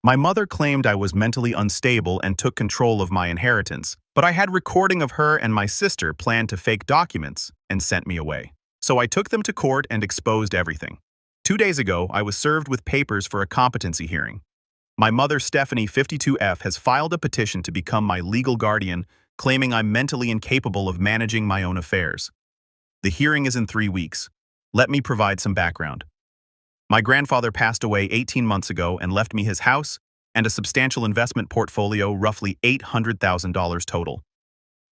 My mother claimed I was mentally unstable and took control of my inheritance, but I had recording of her and my sister planned to fake documents and sent me away. So I took them to court and exposed everything. 2 days ago, I was served with papers for a competency hearing. My mother, Stephanie 52F, has filed a petition to become my legal guardian, claiming I'm mentally incapable of managing my own affairs. The hearing is in 3 weeks. Let me provide some background. My grandfather passed away 18 months ago and left me his house and a substantial investment portfolio, roughly $800,000 total.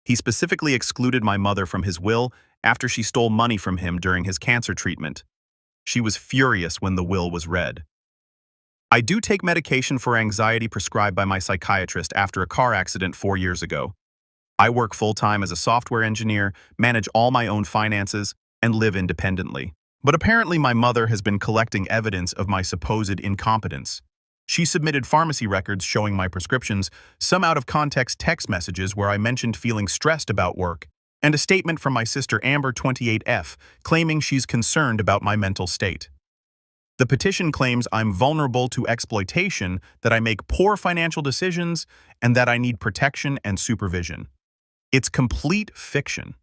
He specifically excluded my mother from his will after she stole money from him during his cancer treatment. She was furious when the will was read. I do take medication for anxiety prescribed by my psychiatrist after a car accident 4 years ago. I work full-time as a software engineer, manage all my own finances, and live independently. But apparently my mother has been collecting evidence of my supposed incompetence. She submitted pharmacy records showing my prescriptions, some out-of-context text messages where I mentioned feeling stressed about work, and a statement from my sister Amber 28F claiming she's concerned about my mental state. The petition claims I'm vulnerable to exploitation, that I make poor financial decisions, and that I need protection and supervision. It's complete fiction.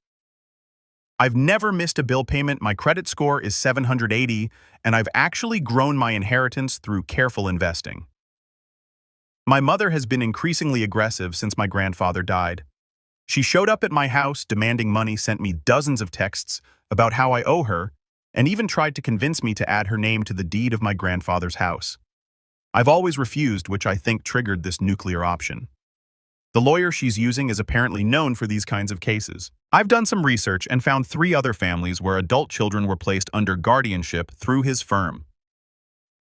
I've never missed a bill payment, my credit score is 780, and I've actually grown my inheritance through careful investing. My mother has been increasingly aggressive since my grandfather died. She showed up at my house demanding money, sent me dozens of texts about how I owe her, and even tried to convince me to add her name to the deed of my grandfather's house. I've always refused, which I think triggered this nuclear option. The lawyer she's using is apparently known for these kinds of cases. I've done some research and found 3 other families where adult children were placed under guardianship through his firm.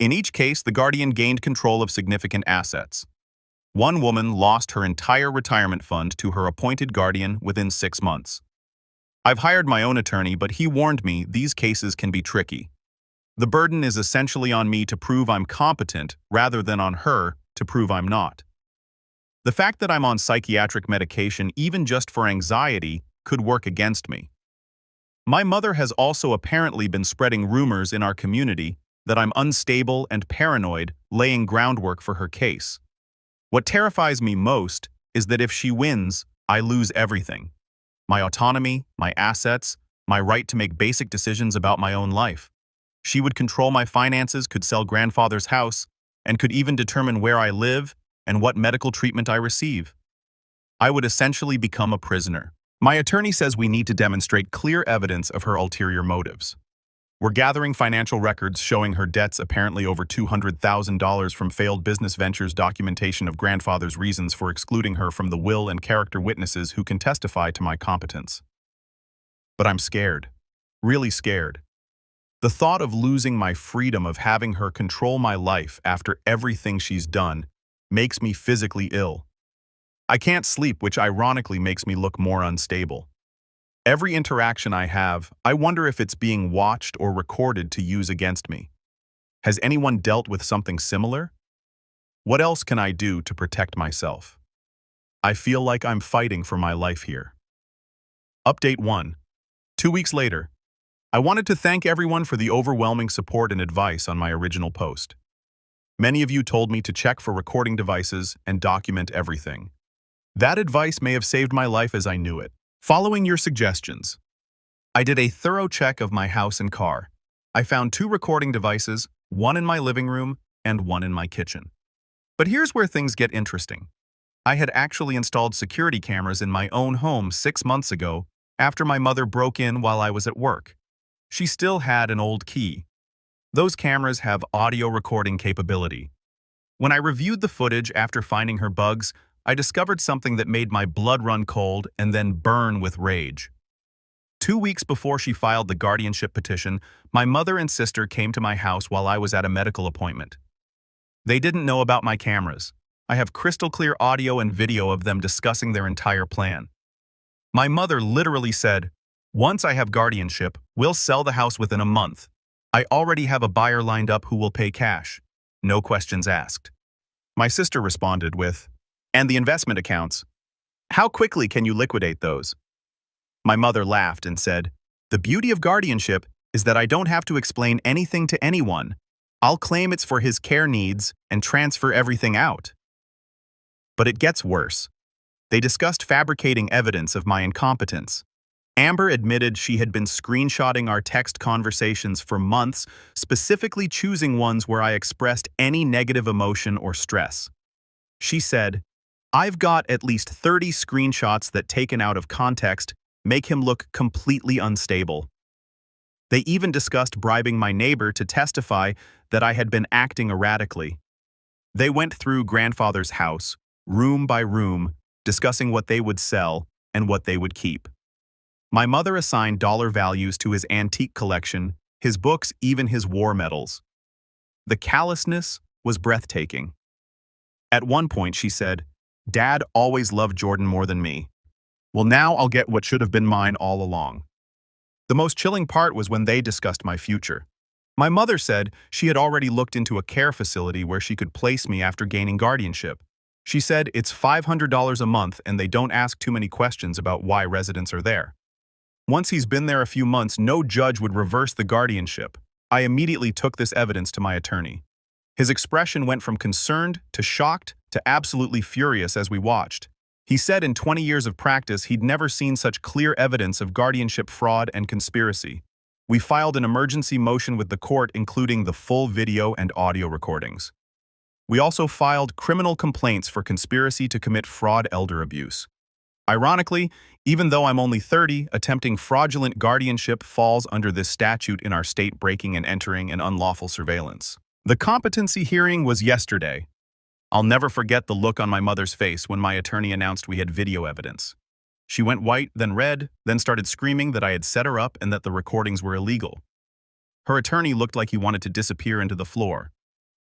In each case, the guardian gained control of significant assets. One woman lost her entire retirement fund to her appointed guardian within 6 months. I've hired my own attorney, but he warned me these cases can be tricky. The burden is essentially on me to prove I'm competent rather than on her to prove I'm not. The fact that I'm on psychiatric medication, even just for anxiety, could work against me. My mother has also apparently been spreading rumors in our community that I'm unstable and paranoid, laying groundwork for her case. What terrifies me most is that if she wins, I lose everything. My autonomy, my assets, my right to make basic decisions about my own life. She would control my finances, could sell grandfather's house, and could even determine where I live and what medical treatment I receive. I would essentially become a prisoner. My attorney says we need to demonstrate clear evidence of her ulterior motives. We're gathering financial records showing her debts, apparently over $200,000 from failed business ventures, documentation of grandfather's reasons for excluding her from the will, and character witnesses who can testify to my competence. But I'm scared. Really scared. The thought of losing my freedom, of having her control my life after everything she's done, makes me physically ill. I can't sleep, which ironically makes me look more unstable. Every interaction I have, I wonder if it's being watched or recorded to use against me. Has anyone dealt with something similar? What else can I do to protect myself? I feel like I'm fighting for my life here. Update 1. 2 weeks later. I wanted to thank everyone for the overwhelming support and advice on my original post. Many of you told me to check for recording devices and document everything. That advice may have saved my life as I knew it. Following your suggestions, I did a thorough check of my house and car. I found 2 recording devices, one in my living room and one in my kitchen. But here's where things get interesting. I had actually installed security cameras in my own home 6 months ago after my mother broke in while I was at work. She still had an old key. Those cameras have audio recording capability. When I reviewed the footage after finding her bugs, I discovered something that made my blood run cold and then burn with rage. 2 weeks before she filed the guardianship petition, my mother and sister came to my house while I was at a medical appointment. They didn't know about my cameras. I have crystal clear audio and video of them discussing their entire plan. My mother literally said, "Once I have guardianship, we'll sell the house within a month. I already have a buyer lined up who will pay cash. No questions asked." My sister responded with, "And the investment accounts? How quickly can you liquidate those?" My mother laughed and said, "The beauty of guardianship is that I don't have to explain anything to anyone. I'll claim it's for his care needs and transfer everything out. But it gets worse. They discussed fabricating evidence of my incompetence. Amber admitted she had been screenshotting our text conversations for months, specifically choosing ones where I expressed any negative emotion or stress. She said, "I've got at least 30 screenshots that, taken out of context, make him look completely unstable." They even discussed bribing my neighbor to testify that I had been acting erratically. They went through grandfather's house, room by room, discussing what they would sell and what they would keep. My mother assigned dollar values to his antique collection, his books, even his war medals. The callousness was breathtaking. At one point, she said, "Dad always loved Jordan more than me. Well, now I'll get what should have been mine all along." The most chilling part was when they discussed my future. My mother said she had already looked into a care facility where she could place me after gaining guardianship. She said it's $500 a month and they don't ask too many questions about why residents are there. Once he's been there a few months, no judge would reverse the guardianship. I immediately took this evidence to my attorney. His expression went from concerned to shocked to absolutely furious as we watched. He said in 20 years of practice he'd never seen such clear evidence of guardianship fraud and conspiracy. We filed an emergency motion with the court, including the full video and audio recordings. We also filed criminal complaints for conspiracy to commit fraud elder abuse. Ironically, even though I'm only 30, attempting fraudulent guardianship falls under this statute in our state, breaking and entering and unlawful surveillance. The competency hearing was yesterday. I'll never forget the look on my mother's face when my attorney announced we had video evidence. She went white, then red, then started screaming that I had set her up and that the recordings were illegal. Her attorney looked like he wanted to disappear into the floor.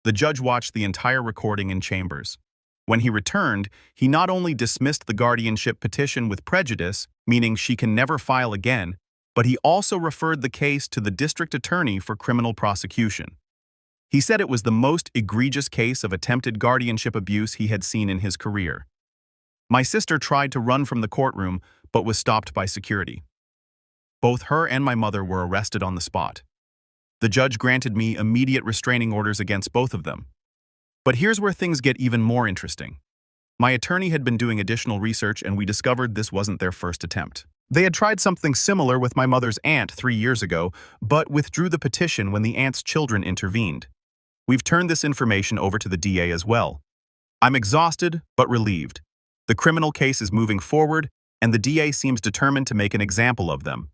The judge watched the entire recording in chambers. When he returned, he not only dismissed the guardianship petition with prejudice, meaning she can never file again, but he also referred the case to the district attorney for criminal prosecution. He said it was the most egregious case of attempted guardianship abuse he had seen in his career. My sister tried to run from the courtroom, but was stopped by security. Both her and my mother were arrested on the spot. The judge granted me immediate restraining orders against both of them. But here's where things get even more interesting. My attorney had been doing additional research and we discovered this wasn't their first attempt. They had tried something similar with my mother's aunt 3 years ago, but withdrew the petition when the aunt's children intervened. We've turned this information over to the DA as well. I'm exhausted, but relieved. The criminal case is moving forward, and the DA seems determined to make an example of them.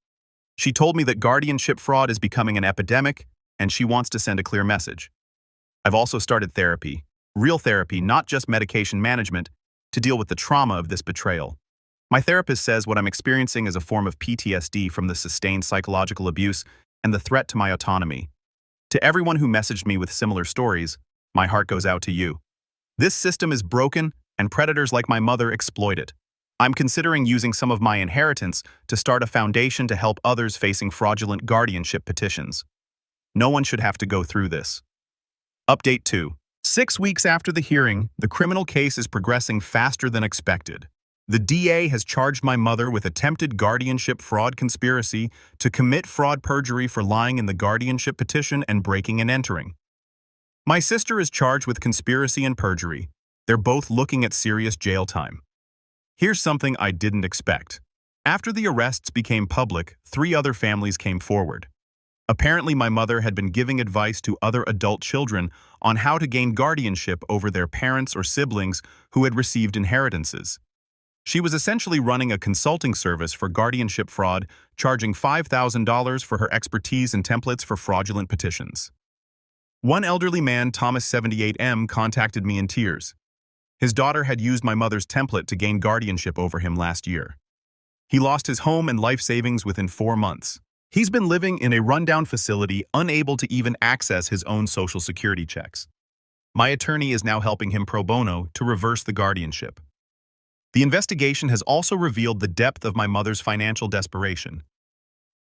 She told me that guardianship fraud is becoming an epidemic, and she wants to send a clear message. I've also started therapy, real therapy, not just medication management, to deal with the trauma of this betrayal. My therapist says what I'm experiencing is a form of PTSD from the sustained psychological abuse and the threat to my autonomy. To everyone who messaged me with similar stories, my heart goes out to you. This system is broken, and predators like my mother exploit it. I'm considering using some of my inheritance to start a foundation to help others facing fraudulent guardianship petitions. No one should have to go through this. Update 2. 6 weeks after the hearing, the criminal case is progressing faster than expected. The DA has charged my mother with attempted guardianship fraud conspiracy to commit fraud perjury for lying in the guardianship petition and breaking and entering. My sister is charged with conspiracy and perjury. They're both looking at serious jail time. Here's something I didn't expect. After the arrests became public, 3 other families came forward. Apparently, my mother had been giving advice to other adult children on how to gain guardianship over their parents or siblings who had received inheritances. She was essentially running a consulting service for guardianship fraud, charging $5,000 for her expertise and templates for fraudulent petitions. One elderly man, Thomas 78M, contacted me in tears. His daughter had used my mother's template to gain guardianship over him last year. He lost his home and life savings within 4 months. He's been living in a rundown facility, unable to even access his own Social Security checks. My attorney is now helping him pro bono to reverse the guardianship. The investigation has also revealed the depth of my mother's financial desperation.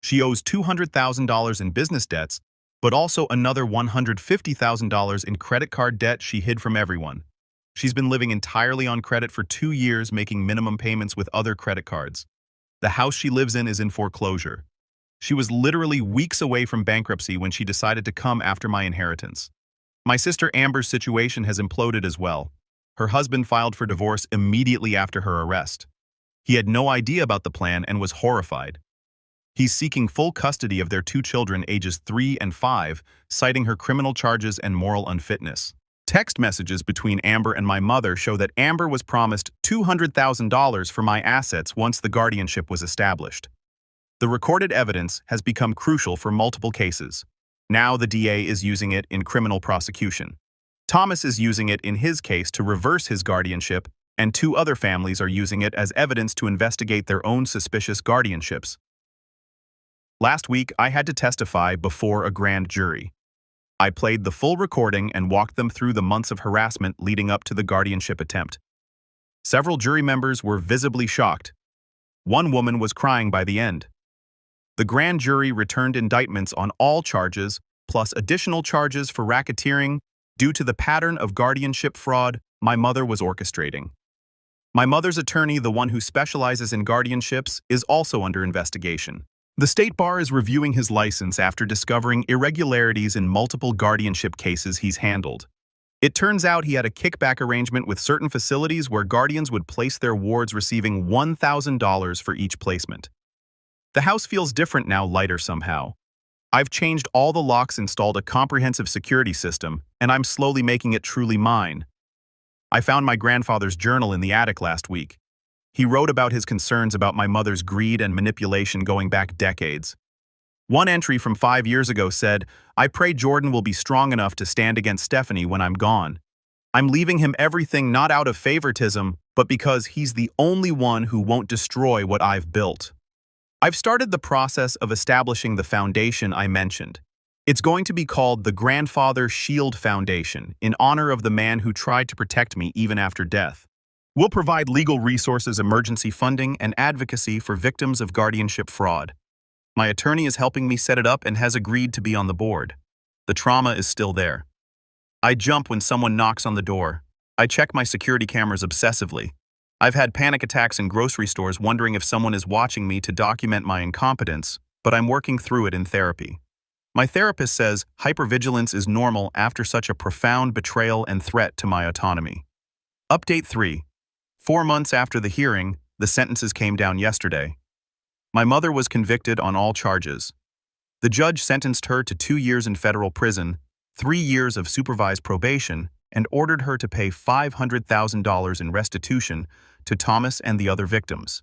She owes $200,000 in business debts, but also another $150,000 in credit card debt she hid from everyone. She's been living entirely on credit for 2 years, making minimum payments with other credit cards. The house she lives in is in foreclosure. She was literally weeks away from bankruptcy when she decided to come after my inheritance. My sister Amber's situation has imploded as well. Her husband filed for divorce immediately after her arrest. He had no idea about the plan and was horrified. He's seeking full custody of their two children ages 3 and 5, citing her criminal charges and moral unfitness. Text messages between Amber and my mother show that Amber was promised $200,000 for my assets once the guardianship was established. The recorded evidence has become crucial for multiple cases. Now the DA is using it in criminal prosecution. Thomas is using it in his case to reverse his guardianship, and 2 other families are using it as evidence to investigate their own suspicious guardianships. Last week, I had to testify before a grand jury. I played the full recording and walked them through the months of harassment leading up to the guardianship attempt. Several jury members were visibly shocked. One woman was crying by the end. The grand jury returned indictments on all charges, plus additional charges for racketeering due to the pattern of guardianship fraud my mother was orchestrating. My mother's attorney, the one who specializes in guardianships, is also under investigation. The State Bar is reviewing his license after discovering irregularities in multiple guardianship cases he's handled. It turns out he had a kickback arrangement with certain facilities where guardians would place their wards receiving $1,000 for each placement. The house feels different now, lighter somehow. I've changed all the locks, installed a comprehensive security system, and I'm slowly making it truly mine. I found my grandfather's journal in the attic last week. He wrote about his concerns about my mother's greed and manipulation going back decades. One entry from 5 years ago said, "I pray Jordan will be strong enough to stand against Stephanie when I'm gone. I'm leaving him everything not out of favoritism, but because he's the only one who won't destroy what I've built." I've started the process of establishing the foundation I mentioned. It's going to be called the Grandfather Shield Foundation, in honor of the man who tried to protect me even after death. We'll provide legal resources, emergency funding, and advocacy for victims of guardianship fraud. My attorney is helping me set it up and has agreed to be on the board. The trauma is still there. I jump when someone knocks on the door. I check my security cameras obsessively. I've had panic attacks in grocery stores wondering if someone is watching me to document my incompetence, but I'm working through it in therapy. My therapist says hypervigilance is normal after such a profound betrayal and threat to my autonomy. Update 3. 4 months after the hearing, the sentences came down yesterday. My mother was convicted on all charges. The judge sentenced her to 2 years in federal prison, 3 years of supervised probation, and ordered her to pay $500,000 in restitution to Thomas and the other victims.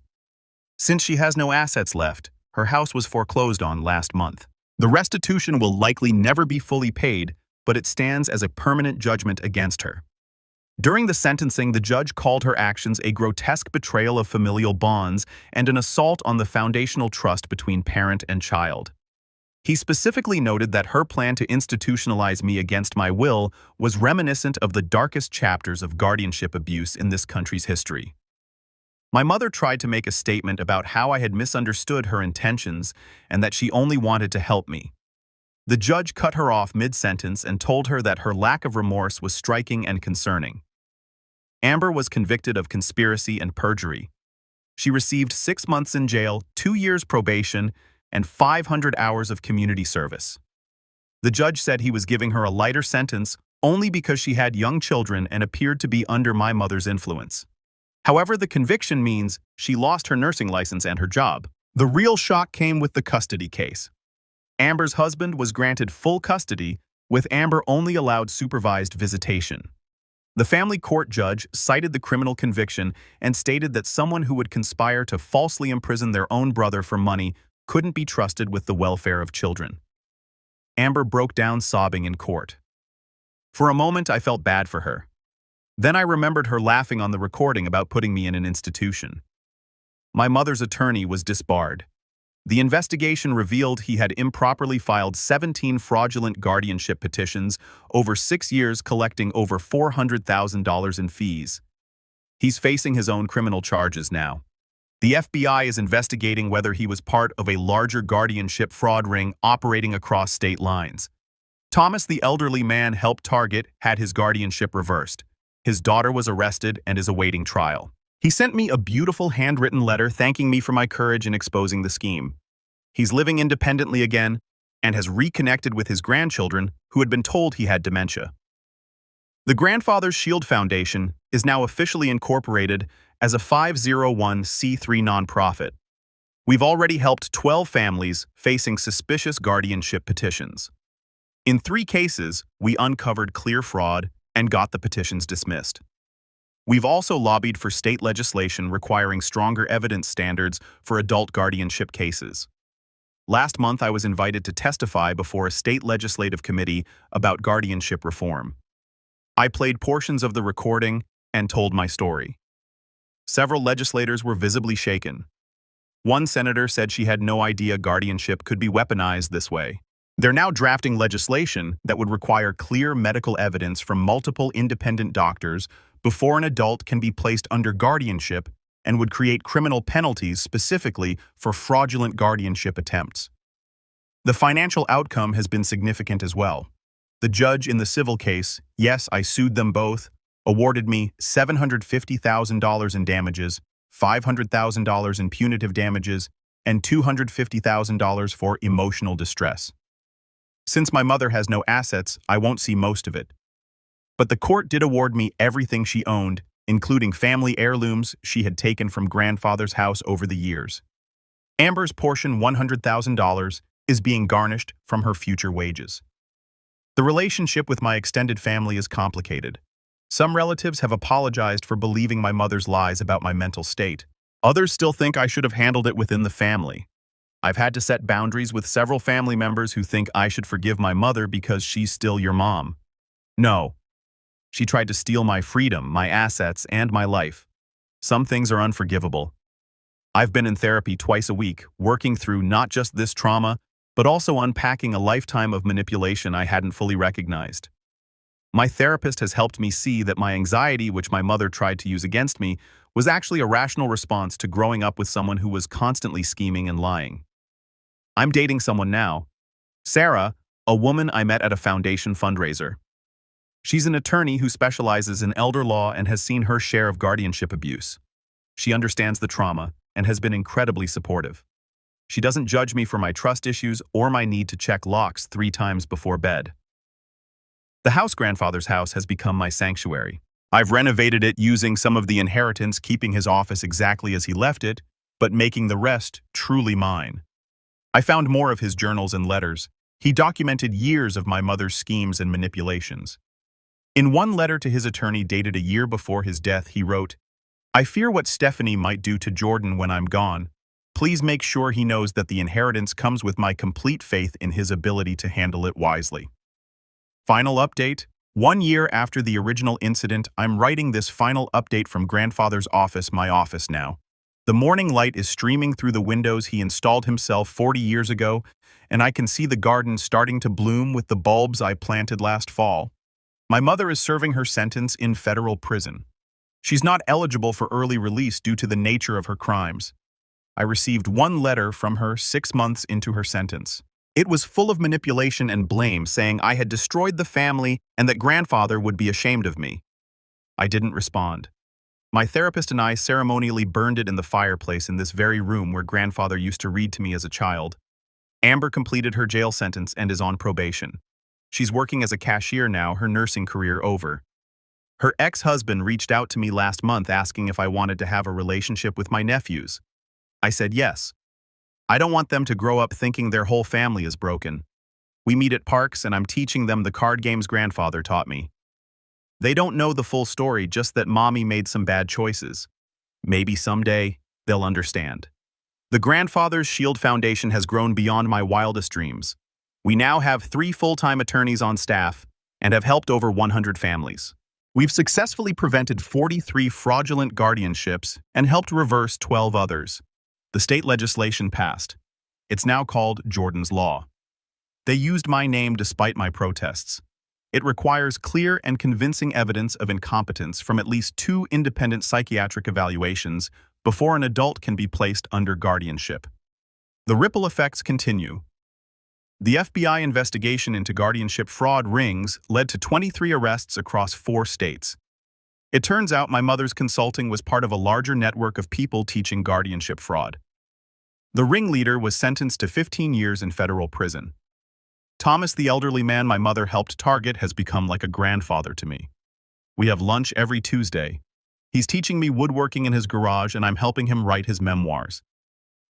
Since she has no assets left, her house was foreclosed on last month. The restitution will likely never be fully paid, but it stands as a permanent judgment against her. During the sentencing, the judge called her actions a grotesque betrayal of familial bonds and an assault on the foundational trust between parent and child. He specifically noted that her plan to institutionalize me against my will was reminiscent of the darkest chapters of guardianship abuse in this country's history. My mother tried to make a statement about how I had misunderstood her intentions and that she only wanted to help me. The judge cut her off mid-sentence and told her that her lack of remorse was striking and concerning. Amber was convicted of conspiracy and perjury. She received 6 months in jail, 2 years probation, and 500 hours of community service. The judge said he was giving her a lighter sentence only because she had young children and appeared to be under my mother's influence. However, the conviction means she lost her nursing license and her job. The real shock came with the custody case. Amber's husband was granted full custody, with Amber only allowed supervised visitation. The family court judge cited the criminal conviction and stated that someone who would conspire to falsely imprison their own brother for money couldn't be trusted with the welfare of children. Amber broke down sobbing in court. For a moment, I felt bad for her. Then I remembered her laughing on the recording about putting me in an institution. My mother's attorney was disbarred. The investigation revealed he had improperly filed 17 fraudulent guardianship petitions over 6 years, collecting over $400,000 in fees. He's facing his own criminal charges now. The FBI is investigating whether he was part of a larger guardianship fraud ring operating across state lines. Thomas, the elderly man helped target, had his guardianship reversed. His daughter was arrested and is awaiting trial. He sent me a beautiful handwritten letter thanking me for my courage in exposing the scheme. He's living independently again and has reconnected with his grandchildren who had been told he had dementia. The Grandfather's Shield Foundation is now officially incorporated as a 501c3 nonprofit. We've already helped 12 families facing suspicious guardianship petitions. In 3 cases, we uncovered clear fraud and got the petitions dismissed. We've also lobbied for state legislation requiring stronger evidence standards for adult guardianship cases. Last month, I was invited to testify before a state legislative committee about guardianship reform. I played portions of the recording and told my story. Several legislators were visibly shaken. One senator said she had no idea guardianship could be weaponized this way. They're now drafting legislation that would require clear medical evidence from multiple independent doctors before an adult can be placed under guardianship and would create criminal penalties specifically for fraudulent guardianship attempts. The financial outcome has been significant as well. The judge in the civil case, yes, I sued them both, awarded me $750,000 in damages, $500,000 in punitive damages, and $250,000 for emotional distress. Since my mother has no assets, I won't see most of it. But the court did award me everything she owned, including family heirlooms she had taken from grandfather's house over the years. Amber's portion, $100,000, is being garnished from her future wages. The relationship with my extended family is complicated. Some relatives have apologized for believing my mother's lies about my mental state. Others still think I should have handled it within the family. I've had to set boundaries with several family members who think I should forgive my mother because she's still your mom. No. She tried to steal my freedom, my assets, and my life. Some things are unforgivable. I've been in therapy twice a week, working through not just this trauma, but also unpacking a lifetime of manipulation I hadn't fully recognized. My therapist has helped me see that my anxiety, which my mother tried to use against me, was actually a rational response to growing up with someone who was constantly scheming and lying. I'm dating someone now. Sarah, a woman I met at a foundation fundraiser. She's an attorney who specializes in elder law and has seen her share of guardianship abuse. She understands the trauma and has been incredibly supportive. She doesn't judge me for my trust issues or my need to check locks 3 times before bed. The house-grandfather's house has become my sanctuary. I've renovated it using some of the inheritance, keeping his office exactly as he left it, but making the rest truly mine. I found more of his journals and letters. He documented years of my mother's schemes and manipulations. In one letter to his attorney dated a year before his death, he wrote, "I fear what Stephanie might do to Jordan when I'm gone. Please make sure he knows that the inheritance comes with my complete faith in his ability to handle it wisely." Final update. 1 year after the original incident, I'm writing this final update from grandfather's office, my office now. The morning light is streaming through the windows he installed himself 40 years ago, and I can see the garden starting to bloom with the bulbs I planted last fall. My mother is serving her sentence in federal prison. She's not eligible for early release due to the nature of her crimes. I received 1 letter from her 6 months into her sentence. It was full of manipulation and blame, saying I had destroyed the family and that grandfather would be ashamed of me. I didn't respond. My therapist and I ceremonially burned it in the fireplace in this very room where grandfather used to read to me as a child. Amber completed her jail sentence and is on probation. She's working as a cashier now, her nursing career over. Her ex-husband reached out to me last month asking if I wanted to have a relationship with my nephews. I said yes. I don't want them to grow up thinking their whole family is broken. We meet at parks and I'm teaching them the card games grandfather taught me. They don't know the full story, just that mommy made some bad choices. Maybe someday they'll understand. The Grandfather's Shield Foundation has grown beyond my wildest dreams. We now have 3 full-time attorneys on staff and have helped over 100 families. We've successfully prevented 43 fraudulent guardianships and helped reverse 12 others. The state legislation passed. It's now called Jordan's Law. They used my name despite my protests. It requires clear and convincing evidence of incompetence from at least 2 independent psychiatric evaluations before an adult can be placed under guardianship. The ripple effects continue. The FBI investigation into guardianship fraud rings led to 23 arrests across 4 states. It turns out my mother's consulting was part of a larger network of people teaching guardianship fraud. The ringleader was sentenced to 15 years in federal prison. Thomas, the elderly man my mother helped target, has become like a grandfather to me. We have lunch every Tuesday. He's teaching me woodworking in his garage and I'm helping him write his memoirs.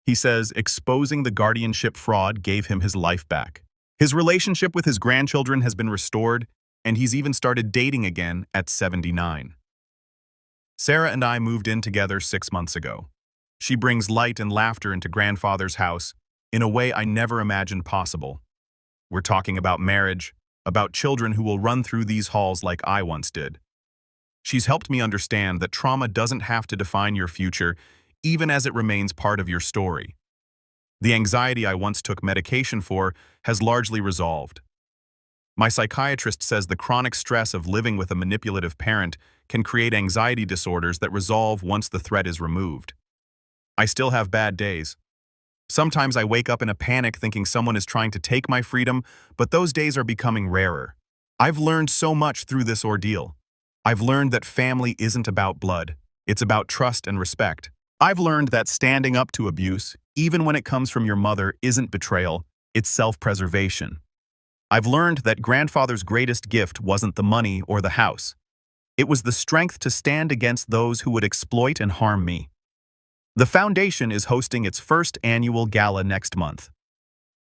He says exposing the guardianship fraud gave him his life back. His relationship with his grandchildren has been restored, and he's even started dating again at 79. Sarah and I moved in together 6 months ago. She brings light and laughter into grandfather's house in a way I never imagined possible. We're talking about marriage, about children who will run through these halls like I once did. She's helped me understand that trauma doesn't have to define your future, even as it remains part of your story. The anxiety I once took medication for has largely resolved. My psychiatrist says the chronic stress of living with a manipulative parent can create anxiety disorders that resolve once the threat is removed. I still have bad days. Sometimes I wake up in a panic thinking someone is trying to take my freedom, but those days are becoming rarer. I've learned so much through this ordeal. I've learned that family isn't about blood. It's about trust and respect. I've learned that standing up to abuse, even when it comes from your mother, isn't betrayal, it's self-preservation. I've learned that grandfather's greatest gift wasn't the money or the house. It was the strength to stand against those who would exploit and harm me. The foundation is hosting its first annual gala next month.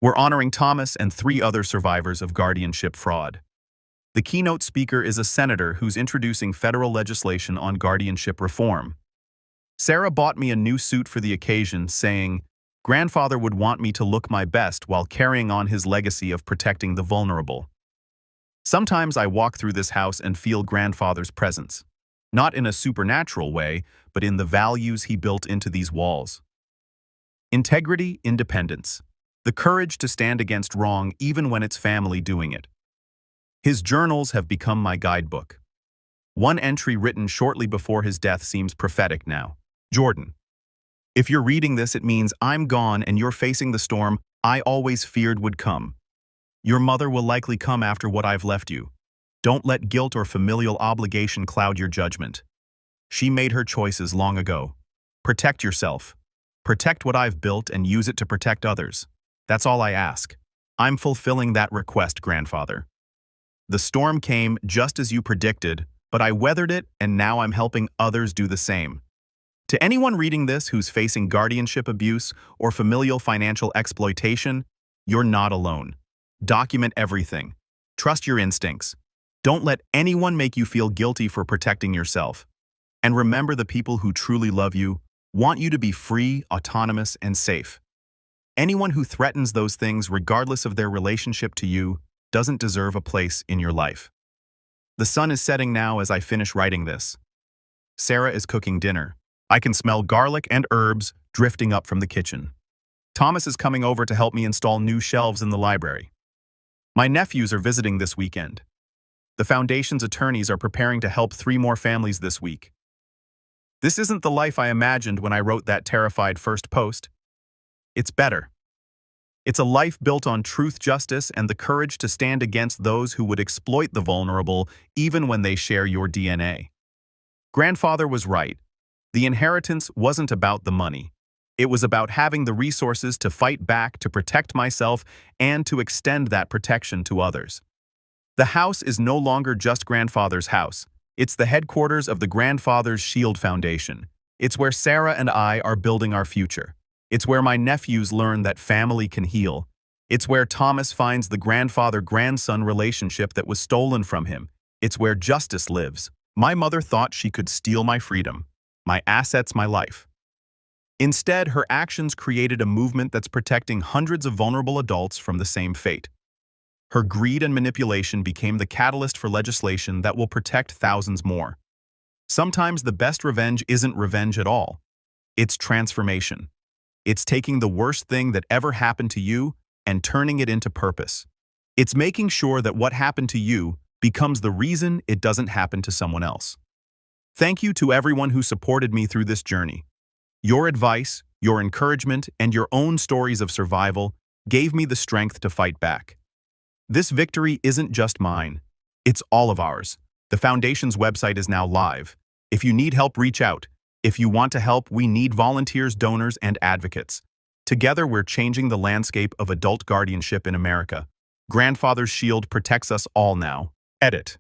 We're honoring Thomas and 3 other survivors of guardianship fraud. The keynote speaker is a senator who's introducing federal legislation on guardianship reform. Sarah bought me a new suit for the occasion, saying, "Grandfather would want me to look my best while carrying on his legacy of protecting the vulnerable." Sometimes I walk through this house and feel grandfather's presence. Not in a supernatural way, but in the values he built into these walls. Integrity, independence. The courage to stand against wrong even when it's family doing it. His journals have become my guidebook. One entry written shortly before his death seems prophetic now. Jordan, if you're reading this, it means I'm gone and you're facing the storm I always feared would come. Your mother will likely come after what I've left you. Don't let guilt or familial obligation cloud your judgment. She made her choices long ago. Protect yourself. Protect what I've built and use it to protect others. That's all I ask. I'm fulfilling that request, grandfather. The storm came just as you predicted, but I weathered it and now I'm helping others do the same. To anyone reading this who's facing guardianship abuse or familial financial exploitation, you're not alone. Document everything. Trust your instincts. Don't let anyone make you feel guilty for protecting yourself. And remember, the people who truly love you want you to be free, autonomous, and safe. Anyone who threatens those things, regardless of their relationship to you, doesn't deserve a place in your life. The sun is setting now as I finish writing this. Sarah is cooking dinner. I can smell garlic and herbs drifting up from the kitchen. Thomas is coming over to help me install new shelves in the library. My nephews are visiting this weekend. The foundation's attorneys are preparing to help 3 more families this week. This isn't the life I imagined when I wrote that terrified first post. It's better. It's a life built on truth, justice, and the courage to stand against those who would exploit the vulnerable even when they share your DNA. Grandfather was right. The inheritance wasn't about the money. It was about having the resources to fight back, to protect myself, and to extend that protection to others. The house is no longer just grandfather's house. It's the headquarters of the Grandfather's Shield Foundation. It's where Sarah and I are building our future. It's where my nephews learn that family can heal. It's where Thomas finds the grandfather-grandson relationship that was stolen from him. It's where justice lives. My mother thought she could steal my freedom, my assets, my life. Instead, her actions created a movement that's protecting hundreds of vulnerable adults from the same fate. Her greed and manipulation became the catalyst for legislation that will protect thousands more. Sometimes the best revenge isn't revenge at all. It's transformation. It's taking the worst thing that ever happened to you and turning it into purpose. It's making sure that what happened to you becomes the reason it doesn't happen to someone else. Thank you to everyone who supported me through this journey. Your advice, your encouragement, and your own stories of survival gave me the strength to fight back. This victory isn't just mine. It's all of ours. The Foundation's website is now live. If you need help, reach out. If you want to help, we need volunteers, donors, and advocates. Together, we're changing the landscape of adult guardianship in America. Grandfather's Shield protects us all now. Edit.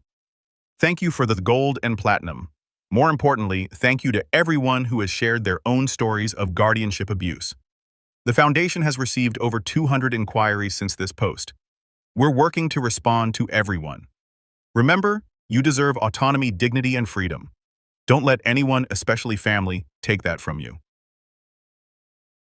Thank you for the gold and platinum. More importantly, thank you to everyone who has shared their own stories of guardianship abuse. The Foundation has received over 200 inquiries since this post. We're working to respond to everyone. Remember, you deserve autonomy, dignity, and freedom. Don't let anyone, especially family, take that from you.